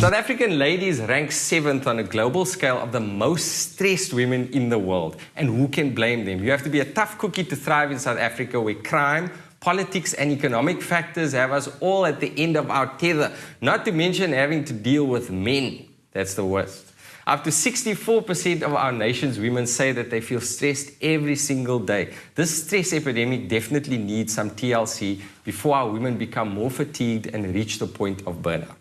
South African ladies rank 7th on a global scale of the most stressed women in the world. And who can blame them? You have to be a tough cookie to thrive in South Africa, where crime, politics and economic factors have us all at the end of our tether. Not to mention having to deal with men. That's the worst. Up to 64% of our nation's women say that they feel stressed every single day. This stress epidemic definitely needs some TLC before our women become more fatigued and reach the point of burnout.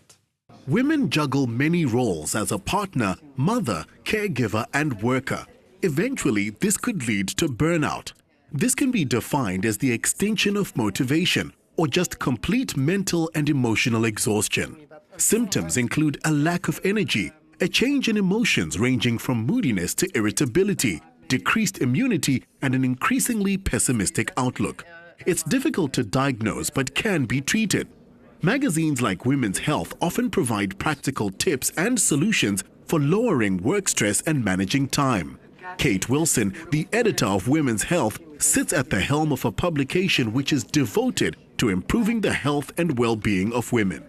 Women juggle many roles as a partner, mother, caregiver and worker. Eventually, this could lead to burnout. This can be defined as the extension of motivation or just complete mental and emotional exhaustion. Symptoms include a lack of energy, a change in emotions ranging from moodiness to irritability, decreased immunity, and an increasingly pessimistic outlook. It's difficult to diagnose but can be treated. Magazines like Women's Health often provide practical tips and solutions for lowering work stress and managing time. Kate Wilson, the editor of Women's Health, sits at the helm of a publication which is devoted to improving the health and well-being of women.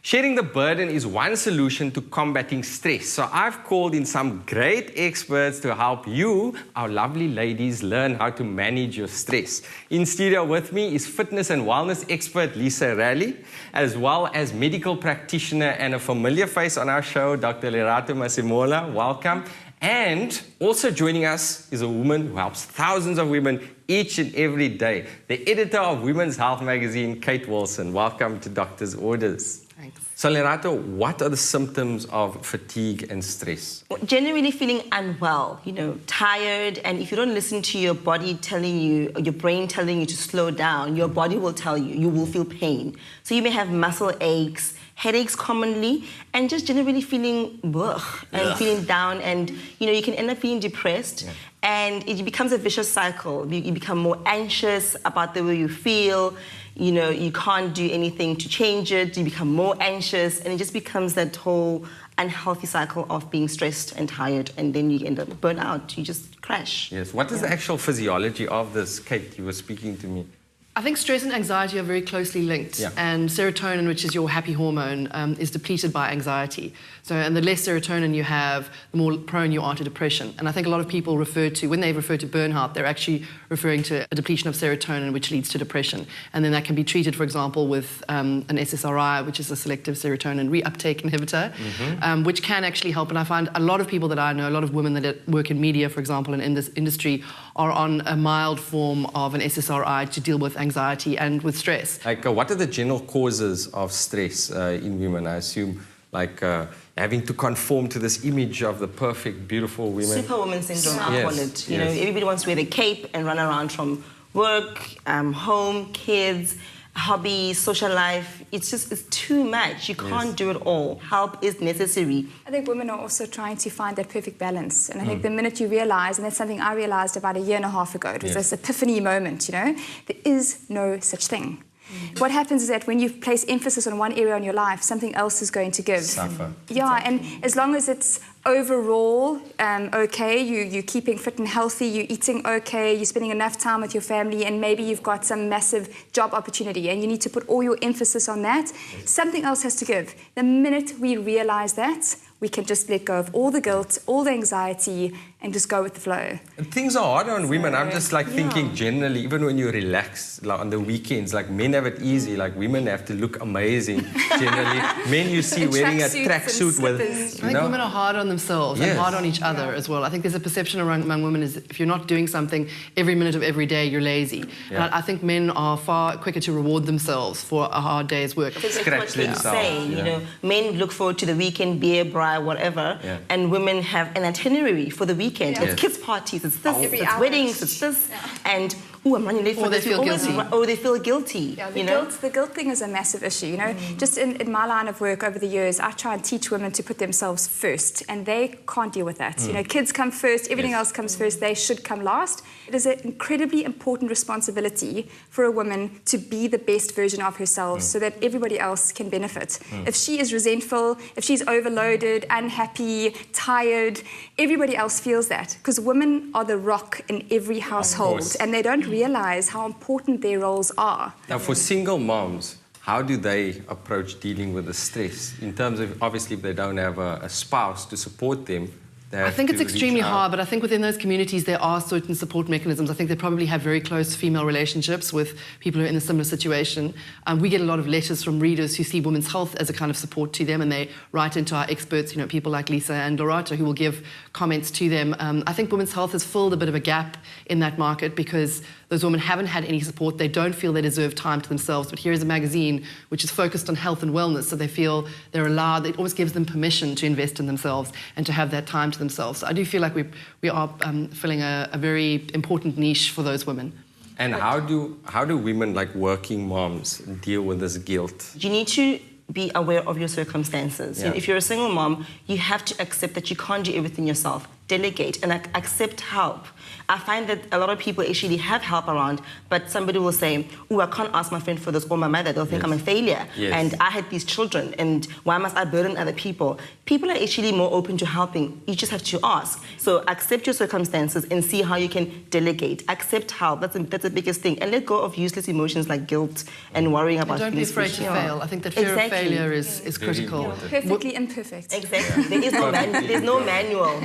Sharing the burden is one solution to combating stress. So I've called in some great experts to help you, our lovely ladies, learn how to manage your stress. In studio with me is fitness and wellness expert Lisa Raleigh, as well as medical practitioner and a familiar face on our show, Dr. Lerato Masimola. Welcome. And also joining us is a woman who helps thousands of women each and every day, the editor of Women's Health magazine, Kate Wilson. Welcome to Doctor's Orders. Thanks. So, Lerato, what are the symptoms of fatigue and stress? Generally feeling unwell, tired, and if you don't listen to your body telling you, or your brain telling you to slow down, your body will tell you, you will feel pain. So you may have muscle aches, headaches commonly, and just generally feeling feeling down, and you can end up feeling depressed. Yeah. And it becomes a vicious cycle. You become more anxious about the way you feel. You can't do anything to change it. You become more anxious, and it just becomes that whole unhealthy cycle of being stressed and tired, and then you end up burnt out. You just crash. Yes. What is the actual physiology of this, Kate? You were speaking to me. I think stress and anxiety are very closely linked, and serotonin, which is your happy hormone, is depleted by anxiety. And the less serotonin you have, the more prone you are to depression. And I think a lot of people when they refer to burnout, they're actually referring to a depletion of serotonin, which leads to depression. And then that can be treated, for example, with an SSRI, which is a selective serotonin reuptake inhibitor, which can actually help. And I find a lot of people that I know, a lot of women that work in media, for example, and in this industry, are on a mild form of an SSRI to deal with anxiety and with stress. Like, what are the general causes of stress in women? I assume, having to conform to this image of the perfect, beautiful women. Superwoman syndrome, I call it. Everybody wants to wear the cape and run around from work, home, kids, hobbies, social life. It's too much. You can't do it all. Help is necessary. I think women are also trying to find that perfect balance. And I think the minute you realize, and that's something I realized about a year and a half ago, it was this epiphany moment, there is no such thing. What happens is that when you place emphasis on one area in your life, something else is going to give. Suffer. Yeah, and as long as it's overall okay, you're keeping fit and healthy, you're eating okay, you're spending enough time with your family, and maybe you've got some massive job opportunity and you need to put all your emphasis on that, something else has to give. The minute we realize that, we can just let go of all the guilt, all the anxiety, and just go with the flow. And things are harder on women. I'm just thinking generally, even when you relax on the weekends, men have it easy, women have to look amazing generally. Men you see wearing a tracksuit with, I think women are hard on themselves and hard on each other as well. I think there's a perception among women is if you're not doing something every minute of every day, you're lazy. And I think men are far quicker to reward themselves for a hard day's work. Scratch themselves. Men look forward to the weekend, beer, braai, whatever, and women have an itinerary for the weekend. It's kids' parties, it's this, it's weddings, it's this, and I'm running late for this. Or they feel guilty. Yeah, the guilt thing is a massive issue, Just in my line of work over the years, I try and teach women to put themselves first, and they can't deal with that. Kids come first, everything else comes first, they should come last. It is an incredibly important responsibility for a woman to be the best version of herself so that everybody else can benefit. If she is resentful, if she's overloaded, unhappy, tired, everybody else feels that, because women are the rock in every household, and they don't realize how important their roles are. Now, for single moms, how do they approach dealing with the stress? In terms of, obviously, if they don't have a spouse to support them, I think it's extremely hard, but I think within those communities there are certain support mechanisms. I think they probably have very close female relationships with people who are in a similar situation. We get a lot of letters from readers who see women's health as a kind of support to them, and they write into our experts, people like Lisa and Lorata, who will give comments to them. I think women's health has filled a bit of a gap in that market because those women haven't had any support. They don't feel they deserve time to themselves. But here is a magazine which is focused on health and wellness, so they feel they're allowed. It almost gives them permission to invest in themselves and to have that time to themselves. So I do feel like we are filling a very important niche for those women. And how do women like working moms deal with this guilt? You need to be aware of your circumstances. Yeah. If you're a single mom, you have to accept that you can't do everything yourself. Delegate and accept help. I find that a lot of people actually have help around, but somebody will say, oh, I can't ask my friend for this or my mother. They'll think I'm a failure. Yes. And I had these children, and why must I burden other people? People are actually more open to helping. You just have to ask. So accept your circumstances and see how you can delegate. Accept help. That's the biggest thing. And let go of useless emotions like guilt and worrying about And don't be afraid to fail. I think that fear of failure is critical. Perfectly imperfect. Exactly. There is there's no manual.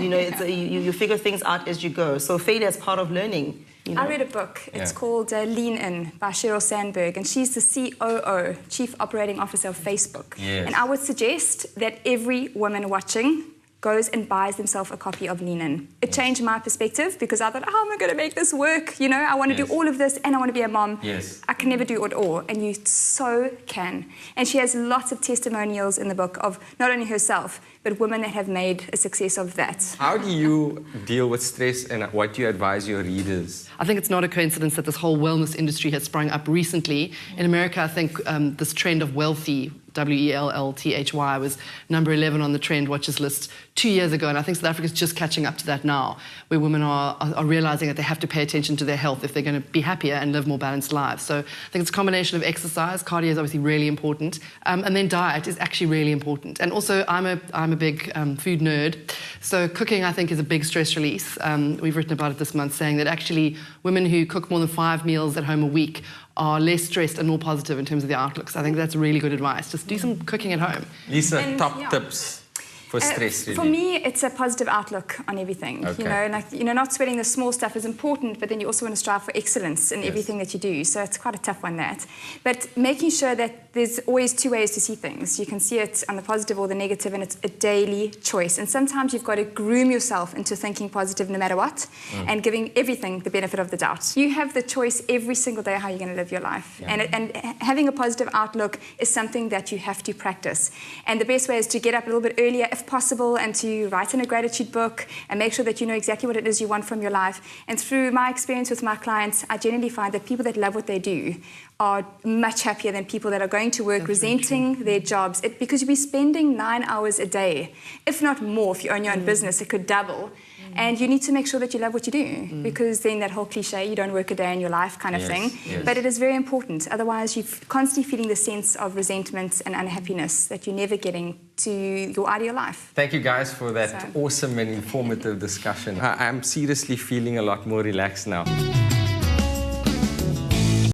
You figure things out as you go. So failure is part of learning. I read a book. It's called Lean In by Sheryl Sandberg, and she's the COO, Chief Operating Officer of Facebook. Yes. And I would suggest that every woman watching goes and buys themselves a copy of Lean In. It changed my perspective because I thought, how am I going to make this work? I want to do all of this and I want to be a mom. Yes. I can never do it all, and you so can. And she has lots of testimonials in the book of not only herself, but women that have made a success of that. How do you deal with stress, and what do you advise your readers? I think it's not a coincidence that this whole wellness industry has sprung up recently. In America, I think this trend of wealthy, WELLTHY, was number 11 on the Trend Watchers list 2 years ago, and I think South Africa's just catching up to that now, where women are realizing that they have to pay attention to their health if they're going to be happier and live more balanced lives. So I think it's a combination of exercise. Cardio is obviously really important, and then diet is actually really important. And also, I'm a big food nerd, so cooking, I think, is a big stress release. We've written about it this month, saying that actually women who cook more than 5 meals at home a week are less stressed and more positive in terms of their outlooks. I think that's really good advice. Just do some cooking at home. Lisa, top tips for stress relief. For me, it's a positive outlook on everything. Okay. Not sweating the small stuff is important, but then you also want to strive for excellence in everything that you do. So it's quite a tough one, that. But making sure that there's always two ways to see things. You can see it on the positive or the negative, and it's a daily choice. And sometimes you've got to groom yourself into thinking positive no matter what, and giving everything the benefit of the doubt. You have the choice every single day how you're going to live your life. Yeah. And having a positive outlook is something that you have to practice. And the best way is to get up a little bit earlier, if possible, and to write in a gratitude book and make sure that you know exactly what it is you want from your life. And through my experience with my clients, I generally find that people that love what they do are much happier than people that are going to work resenting their jobs. Because you'll be spending 9 hours a day, if not more. If you own your own business, it could double. And you need to make sure that you love what you do, because then that whole cliche, you don't work a day in your life kind of thing. Yes. But it is very important. Otherwise, you're constantly feeling the sense of resentment and unhappiness that you're never getting to your ideal life. Thank you guys for that awesome and informative discussion. I'm seriously feeling a lot more relaxed now.